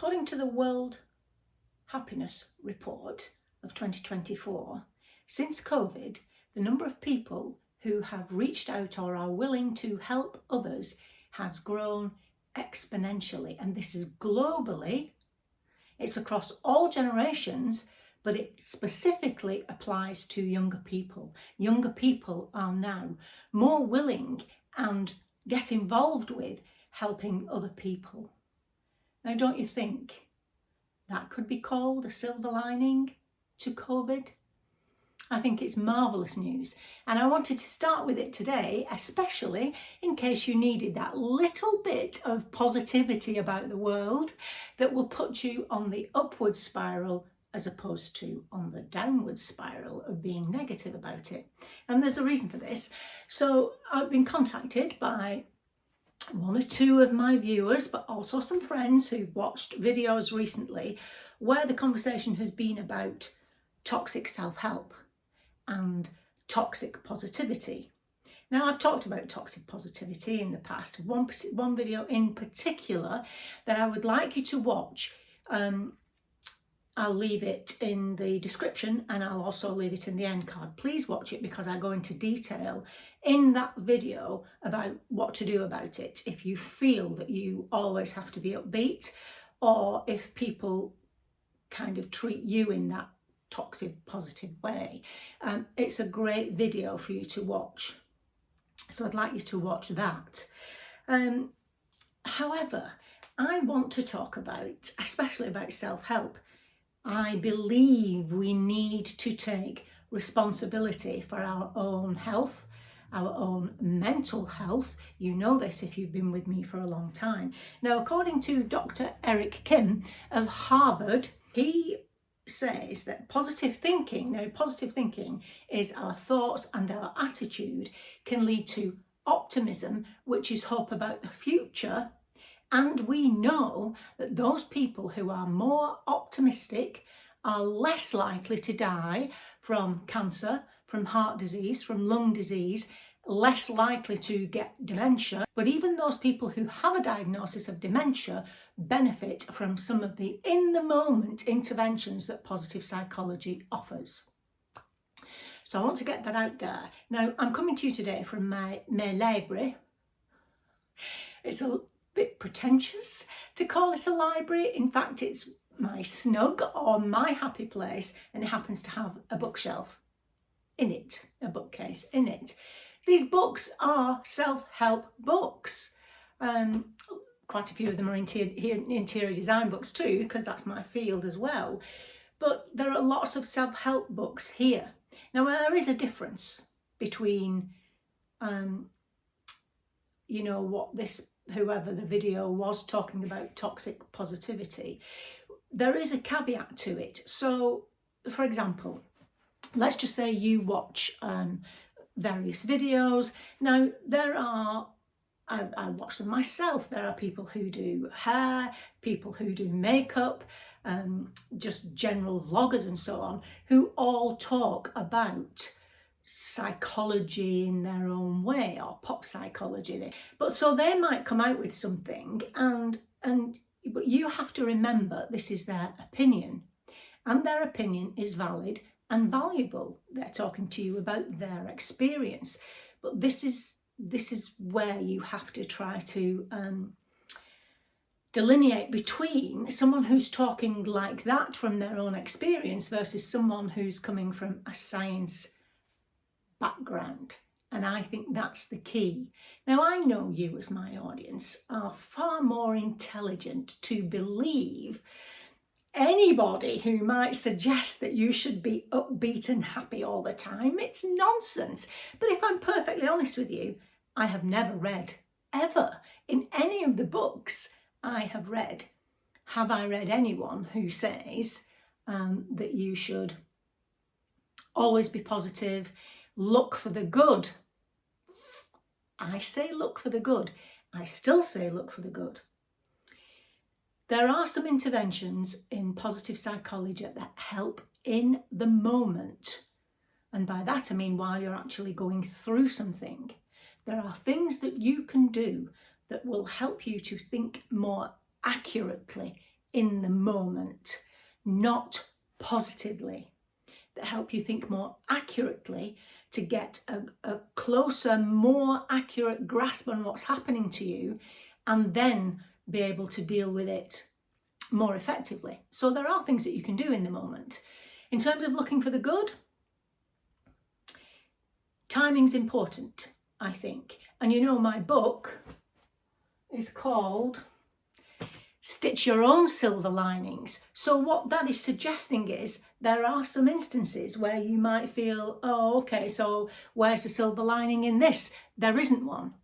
According to the World Happiness Report of 2024, since COVID, the number of people who have reached out or are willing to help others has grown exponentially. And this is globally. It's across all generations, but it specifically applies to younger people. Younger people are now more willing and get involved with helping other people. Now, don't you think that could be called a silver lining to COVID? I think it's marvellous news, and I wanted to start with it today, especially in case you needed that little bit of positivity about the world that will put you on the upward spiral as opposed to on the downward spiral of being negative about it. And there's a reason for this. So I've been contacted by one or two of my viewers, but also some friends who've watched videos recently where the conversation has been about toxic self-help and toxic positivity. Now, I've talked about toxic positivity in the past. One video in particular that I would like you to watch. I'll leave it in the description and I'll also leave it in the end card. Please watch it because I go into detail in that video about what to do about it if you feel that you always have to be upbeat, or if people kind of treat you in that toxic positive way. It's a great video for you to watch, so I'd like you to watch that. However, I want to talk about, especially about self-help. I believe we need to take responsibility for our own health, our own mental health. You know this if you've been with me for a long time. Now, according to Dr. Eric Kim of Harvard, he says that positive thinking is our thoughts and our attitude can lead to optimism, which is hope about the future. And we know that those people who are more optimistic are less likely to die from cancer, from heart disease, from lung disease, less likely to get dementia. But even those people who have a diagnosis of dementia benefit from some of the in-the-moment interventions that positive psychology offers. So I want to get that out there. Now, I'm coming to you today from my library. It's a bit pretentious to call it a library. In fact, it's my snug or my happy place, and it happens to have a bookshelf in it, a bookcase in it. These books are self-help books. Quite a few of them are interior design books too, because that's my field as well. But there are lots of self-help books here. Now, there is a difference between, whoever the video was talking about toxic positivity. There is a caveat to it. So, for example, let's just say you watch various videos. Now, I watch them myself. There are people who do hair, people who do makeup, just general vloggers and so on, who all talk about psychology in their own way, or pop psychology. But so they might come out with something, but you have to remember this is their opinion, and their opinion is valid and valuable. They're talking to you about their experience, but this is where you have to try to delineate between someone who's talking like that from their own experience versus someone who's coming from a science background. And I think that's the key. Now, I know you as my audience are far more intelligent to believe anybody who might suggest that you should be upbeat and happy all the time. It's nonsense. But if I'm perfectly honest with you, I have never read, ever, in any of the books I have read, have I read anyone who says that you should always be positive, look for the good. I say look for the good. I still say look for the good. There are some interventions in positive psychology that help in the moment. And by that I mean while you're actually going through something. There are things that you can do that will help you to think more accurately in the moment, not positively, that help you think more accurately to get a closer, more accurate grasp on what's happening to you, and then be able to deal with it more effectively. So there are things that you can do in the moment. In terms of looking for the good, timing's important, I think. And you know, my book is called Stitch Your Own Silver Linings. So what that is suggesting is there are some instances where you might feel, oh, okay, so where's the silver lining in this? There isn't one.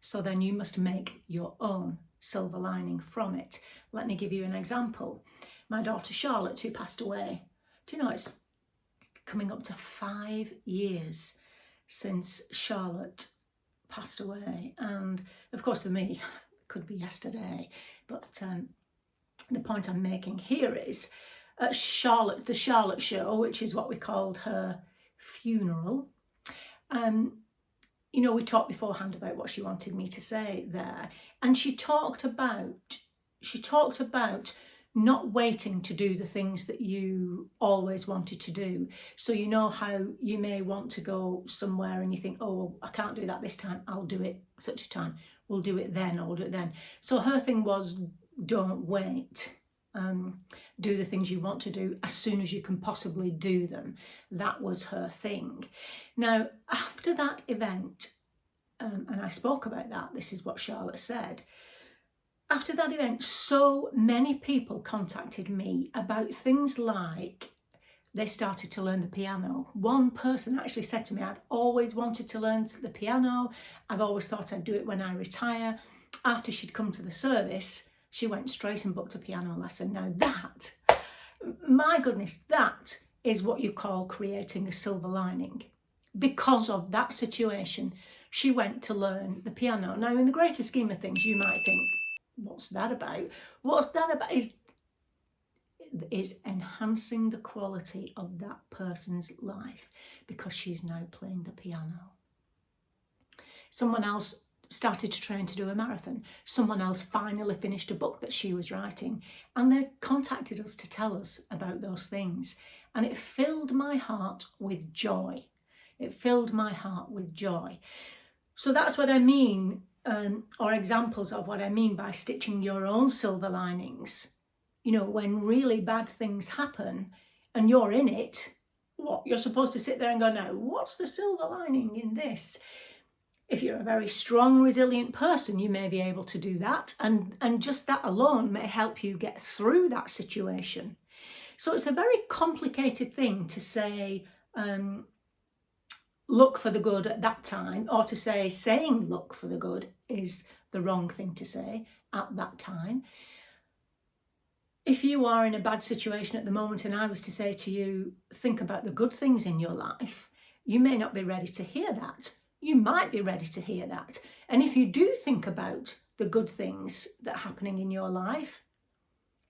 So then you must make your own silver lining from it. Let me give you an example. My daughter Charlotte, who passed away, do you know, it's coming up to 5 years since Charlotte passed away. And of course for me, it could be yesterday, but the point I'm making here is at the Charlotte show, which is what we called her funeral, you know, we talked beforehand about what she wanted me to say there, and she talked about not waiting to do the things that you always wanted to do. So you know how you may want to go somewhere and you think, oh, I can't do that this time, I'll do it such a time, we'll do it then, or we'll do it then. So her thing was, don't wait. Do the things you want to do as soon as you can possibly do them. That was her thing. Now, after that event, and I spoke about that, this is what Charlotte said. After that event, so many people contacted me about things like they started to learn the piano. One person actually said to me, I've always wanted to learn the piano. I've always thought I'd do it when I retire. After she'd come to the service, she went straight and booked a piano lesson. Now that, my goodness, that is what you call creating a silver lining. Because of that situation, she went to learn the piano. Now, in the greater scheme of things, you might think, what's that about? What's that about is enhancing the quality of that person's life because she's now playing the piano. Someone else started to train to do a marathon. Someone else finally finished a book that she was writing, and they contacted us to tell us about those things. And it filled my heart with joy. It filled my heart with joy. So that's what I mean, or examples of what I mean by stitching your own silver linings. You know, when really bad things happen and you're in it, what you're supposed to sit there and go, now, what's the silver lining in this? If you're a very strong, resilient person, you may be able to do that. And just that alone may help you get through that situation. So it's a very complicated thing to say, look for the good at that time, or to say saying look for the good is the wrong thing to say at that time. If you are in a bad situation at the moment and I was to say to you, think about the good things in your life, you may not be ready to hear that. You might be ready to hear that. And if you do think about the good things that are happening in your life,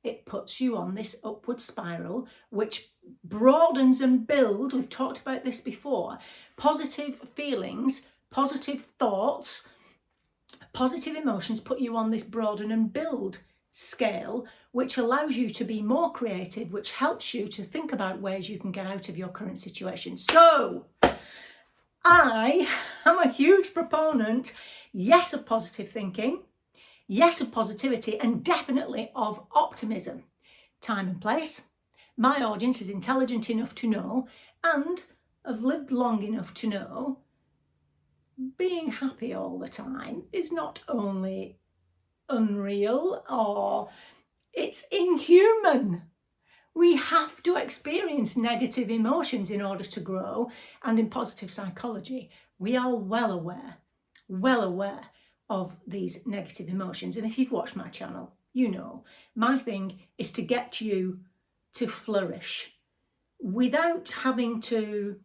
it puts you on this upward spiral, which broadens and builds. We've talked about this before. Positive feelings, positive thoughts, positive emotions put you on this broaden and build scale, which allows you to be more creative, which helps you to think about ways you can get out of your current situation. So I am a huge proponent, yes, of positive thinking, yes, of positivity, and definitely of optimism. Time and place. My audience is intelligent enough to know, and have lived long enough to know, being happy all the time is not only unreal, or it's inhuman. We have to experience negative emotions in order to grow, and in positive psychology, we are well aware of these negative emotions. And if you've watched my channel, you know, my thing is to get you to flourish without having to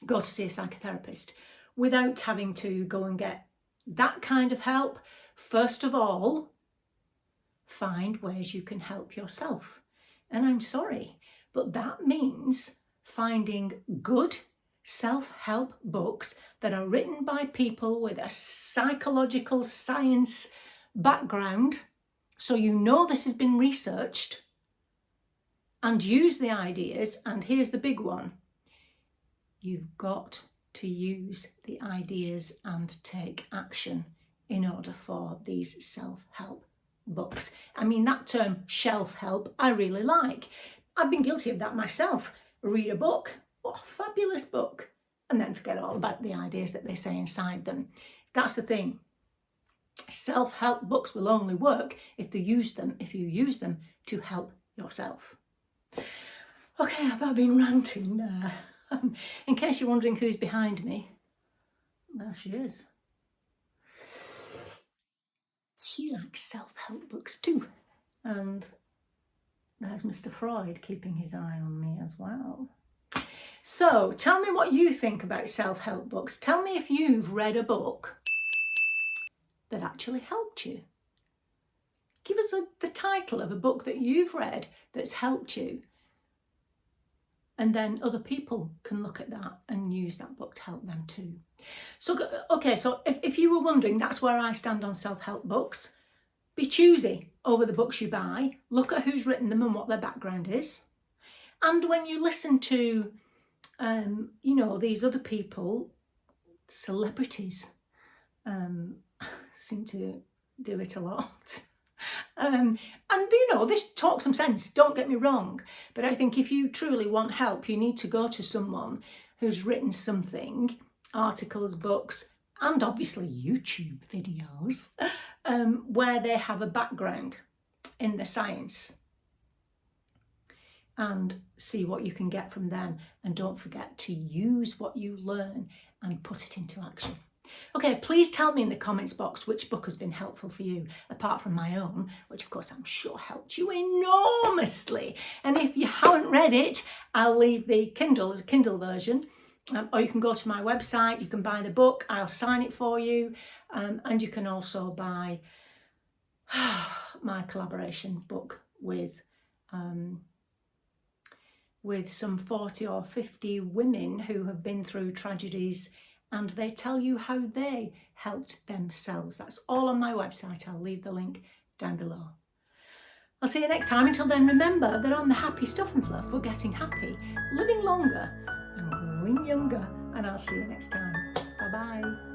go to see a psychotherapist, without having to go and get that kind of help. First of all, find ways you can help yourself. And I'm sorry, but that means finding good self-help books that are written by people with a psychological science background So you know this has been researched, and use the ideas. And here's the big one. You've got to use the ideas and take action in order for these self-help books. I mean, that term shelf help, I really like. I've been guilty of that myself. Read a book, what a fabulous book, and then forget all about the ideas that they say inside them. That's the thing. Self-help books will only work if you use them to help yourself. Okay, I've been ranting there. In case you're wondering who's behind me, there she is. She likes self-help books too. And there's Mr. Freud keeping his eye on me as well. So tell me what you think about self-help books. Tell me if you've read a book that actually helped you. Give us the title of a book that you've read that's helped you. And then other people can look at that and use that book to help them too. So, okay, so if you were wondering, that's where I stand on self-help books. Be choosy over the books you buy. Look at who's written them and what their background is. And when you listen to, these other people, celebrities, seem to do it a lot. And this talks some sense, don't get me wrong, but I think if you truly want help, you need to go to someone who's written something, articles, books, and obviously YouTube videos, where they have a background in the science, and see what you can get from them. And don't forget to use what you learn and put it into action. Okay, please tell me in the comments box which book has been helpful for you, apart from my own, which of course I'm sure helped you enormously. And if you haven't read it, I'll leave the Kindle as a Kindle version, or you can go to my website, you can buy the book, I'll sign it for you, and you can also buy my collaboration book with some 40 or 50 women who have been through tragedies, and they tell you how they helped themselves. That's all on my website. I'll leave the link down below. I'll see you next time. Until then, remember that on the Happy Stuff and Fluff, we're getting happy, living longer and growing younger. And I'll see you next time. Bye-bye.